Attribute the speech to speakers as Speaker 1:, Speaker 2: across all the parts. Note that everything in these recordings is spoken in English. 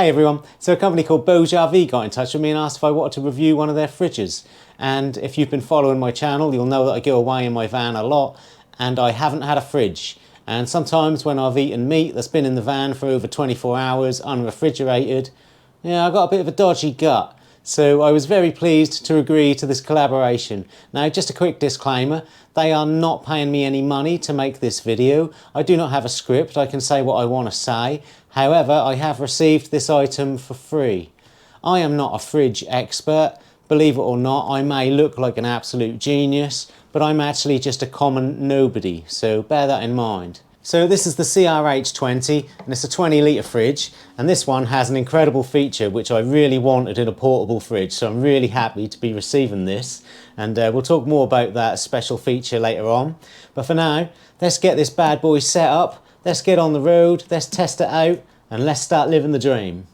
Speaker 1: Hey everyone, so a company called BougeRV got in touch with me and asked if I wanted to review one of their fridges. And if you've been following my channel, you'll know that I go away in my van a lot and I haven't had a fridge. And sometimes when I've eaten meat that's been in the van for over 24 hours unrefrigerated, yeah, I got a bit of a dodgy gut. So I was very pleased to agree to this collaboration. Now, just a quick disclaimer, they are not paying me any money to make this video. I do not have a script, I can say what I want to say. However, I have received this item for free. I am not a fridge expert. Believe it or not, I may look like an absolute genius, but I'm actually just a common nobody, so bear that in mind. So this is the CRH20 and it's a 20 litre fridge, and this one has an incredible feature which I really wanted in a portable fridge, so I'm really happy to be receiving this, and we'll talk more about that special feature later on. But for now, let's get this bad boy set up, let's get on the road, let's test it out, and let's start living the dream.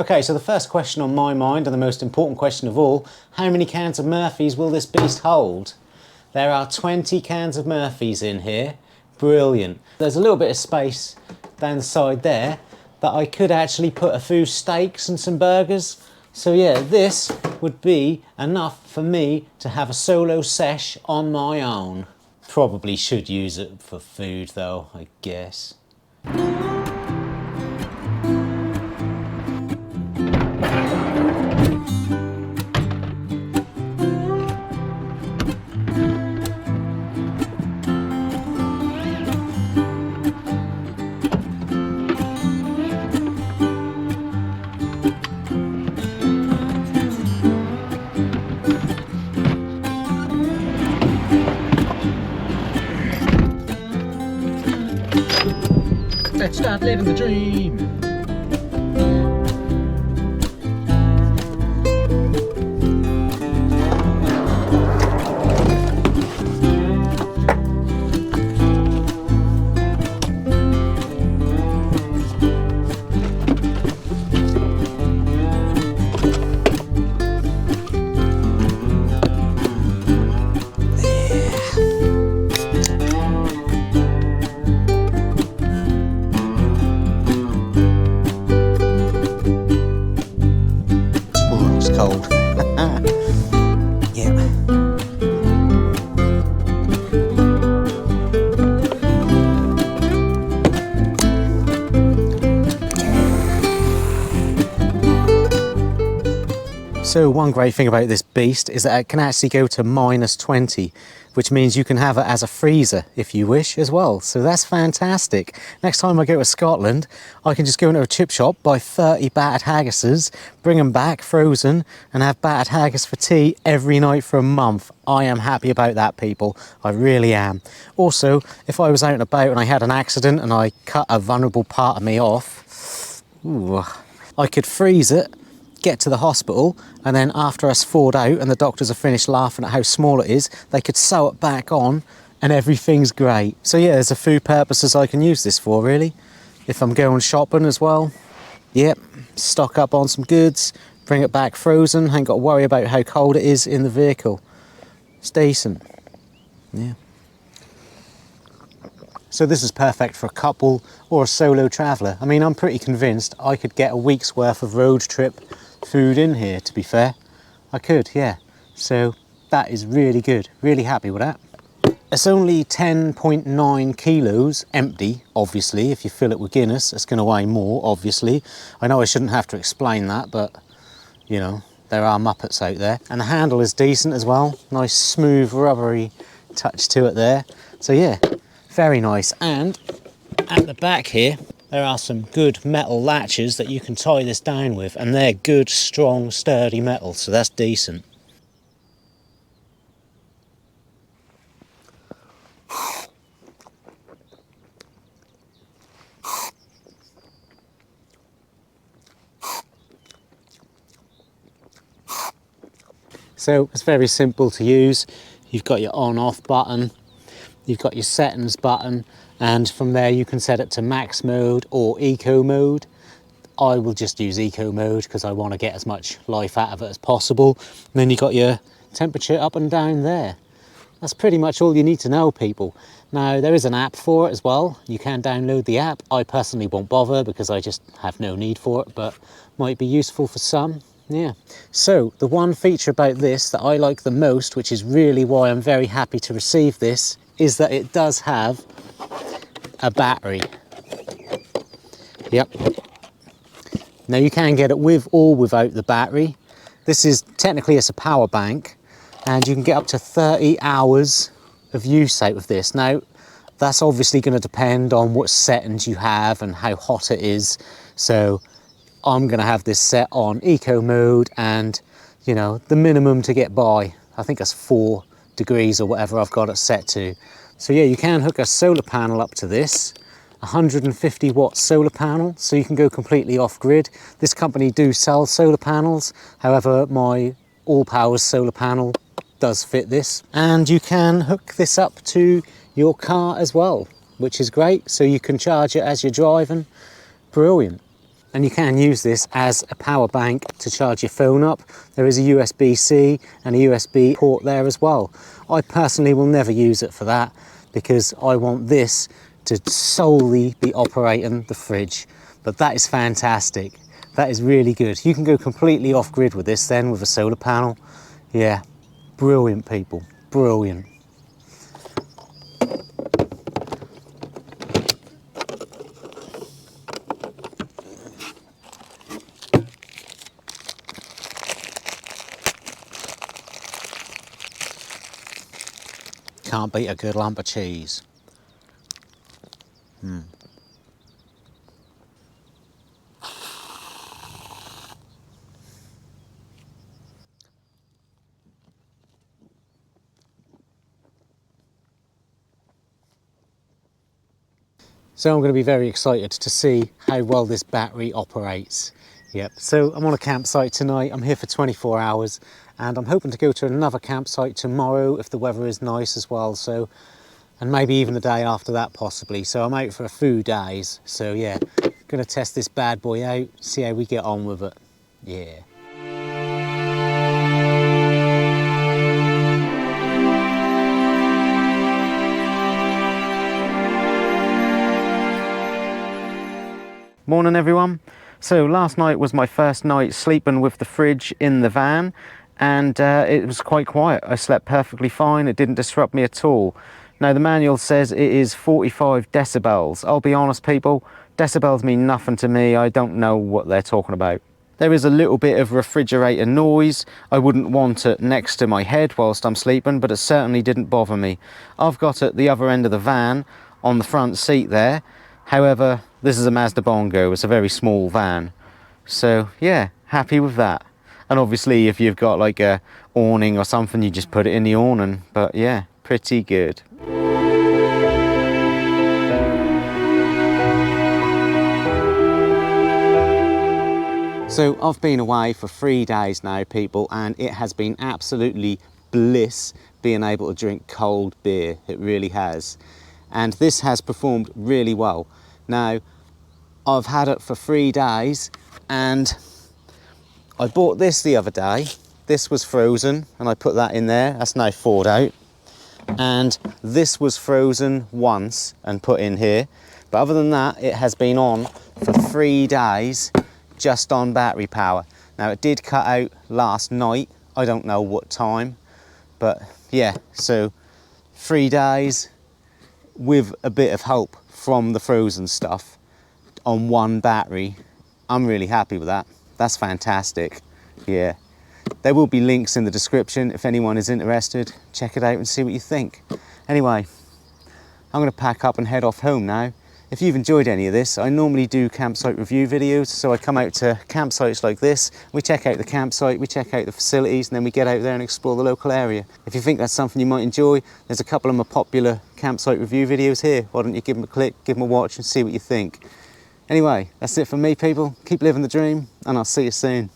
Speaker 1: Okay, so the first question on my mind, and the most important question of all, how many cans of Murphy's will this beast hold? There are 20 cans of Murphy's in here. Brilliant. There's a little bit of space down the side there that I could actually put a few steaks and some burgers. So yeah, this would be enough for me to have a solo sesh on my own. Probably should use it for food though, I guess. Let's start living the dream. Cold. Yeah. So one great thing about this beast is that it can actually go to -20, which means you can have it as a freezer if you wish as well. So that's fantastic. Next time I go to Scotland, I can just go into a chip shop, buy 30 battered haggises, bring them back frozen, and have battered haggis for tea every night for a month. I am happy about that, people. I really am. Also, if I was out and about and I had an accident and I cut a vulnerable part of me off, ooh, I could freeze it, get to the hospital, and then after us thawed out and the doctors have finished laughing at how small it is, they could sew it back on and everything's great. So yeah, there's a few purposes I can use this for, really. If I'm going shopping as well, yep, stock up on some goods, bring it back frozen, ain't got to worry about how cold it is in the vehicle. It's decent, yeah. So this is perfect for a couple or a solo traveller. I mean, I'm pretty convinced I could get a week's worth of road trip food in here, to be fair. I could, yeah. So that is really good. Really happy with that. It's only 10.9 kilos empty, obviously. If you fill it with Guinness, it's going to weigh more, obviously. I know I shouldn't have to explain that, but, you know, there are muppets out there. And the handle is decent as well. Nice, smooth, rubbery touch to it there. So yeah, very nice. And at the back here, there are some good metal latches that you can tie this down with, and they're good, strong, sturdy metal, so that's decent. So it's very simple to use. You've got your on-off button, you've got your settings button, and from there you can set it to max mode or eco mode. I will just use eco mode because I want to get as much life out of it as possible. And then you've got your temperature up and down there. That's pretty much all you need to know, people. Now, there is an app for it as well. You can download the app. I personally won't bother because I just have no need for it, but might be useful for some. Yeah. So the one feature about this that I like the most, which is really why I'm very happy to receive this, is that it does have a battery. Yep. Now you can get it with or without the battery. This is technically, it's a power bank, and you can get up to 30 hours of use out of this. Now, that's obviously going to depend on what settings you have and how hot it is. So I'm going to have this set on eco mode, and you know, the minimum to get by, I think that's 4 degrees or whatever I've got it set to. So yeah, you can hook a solar panel up to this, 150 watt solar panel, so you can go completely off grid. This company do sell solar panels, however my All Powers solar panel does fit this. And you can hook this up to your car as well, which is great, so you can charge it as you're driving. Brilliant. And you can use this as a power bank to charge your phone up. There is a USB-C and a USB port there as well. I personally will never use it for that because I want this to solely be operating the fridge. But that is fantastic. That is really good. You can go completely off grid with this then, with a solar panel. Yeah, brilliant, people, brilliant. Can't beat a good lump of cheese. So I'm going to be very excited to see how well this battery operates. Yep, so I'm on a campsite tonight. I'm here for 24 hours and I'm hoping to go to another campsite tomorrow if the weather is nice as well. So, and maybe even the day after that possibly. So I'm out for a few days. So yeah, going to test this bad boy out, see how we get on with it. Yeah. Morning everyone. So last night was my first night sleeping with the fridge in the van, and it was quite quiet. I slept perfectly fine. It didn't disrupt me at all. Now the manual says it is 45 decibels. I'll be honest people, decibels mean nothing to me. I don't know what they're talking about. There is a little bit of refrigerator noise. I wouldn't want it next to my head whilst I'm sleeping, but it certainly didn't bother me. I've got it at the other end of the van on the front seat there. However, this is a Mazda Bongo, it's a very small van. So yeah, happy with that. And obviously if you've got like a awning or something, you just put it in the awning. But yeah, pretty good. So I've been away for 3 days now, people, and it has been absolutely bliss being able to drink cold beer. It really has. And this has performed really well. Now, I've had it for 3 days and I bought this the other day. This was frozen and I put that in there. That's now thawed out. And this was frozen once and put in here. But other than that, it has been on for 3 days just on battery power. Now, it did cut out last night. I don't know what time, but yeah, so 3 days with a bit of help from the frozen stuff on one battery. I'm really happy with that. That's fantastic. Yeah, there will be links in the description if anyone is interested. Check it out and see what you think. Anyway, I'm going to pack up and head off home now. If you've enjoyed any of this, I normally do campsite review videos, so I come out to campsites like this, we check out the campsite, we check out the facilities, and then we get out there and explore the local area. If you think that's something you might enjoy, there's a couple of my popular campsite review videos here. Why don't you give them a click, give them a watch and see what you think. Anyway, that's it from me, people. Keep living the dream, and I'll see you soon.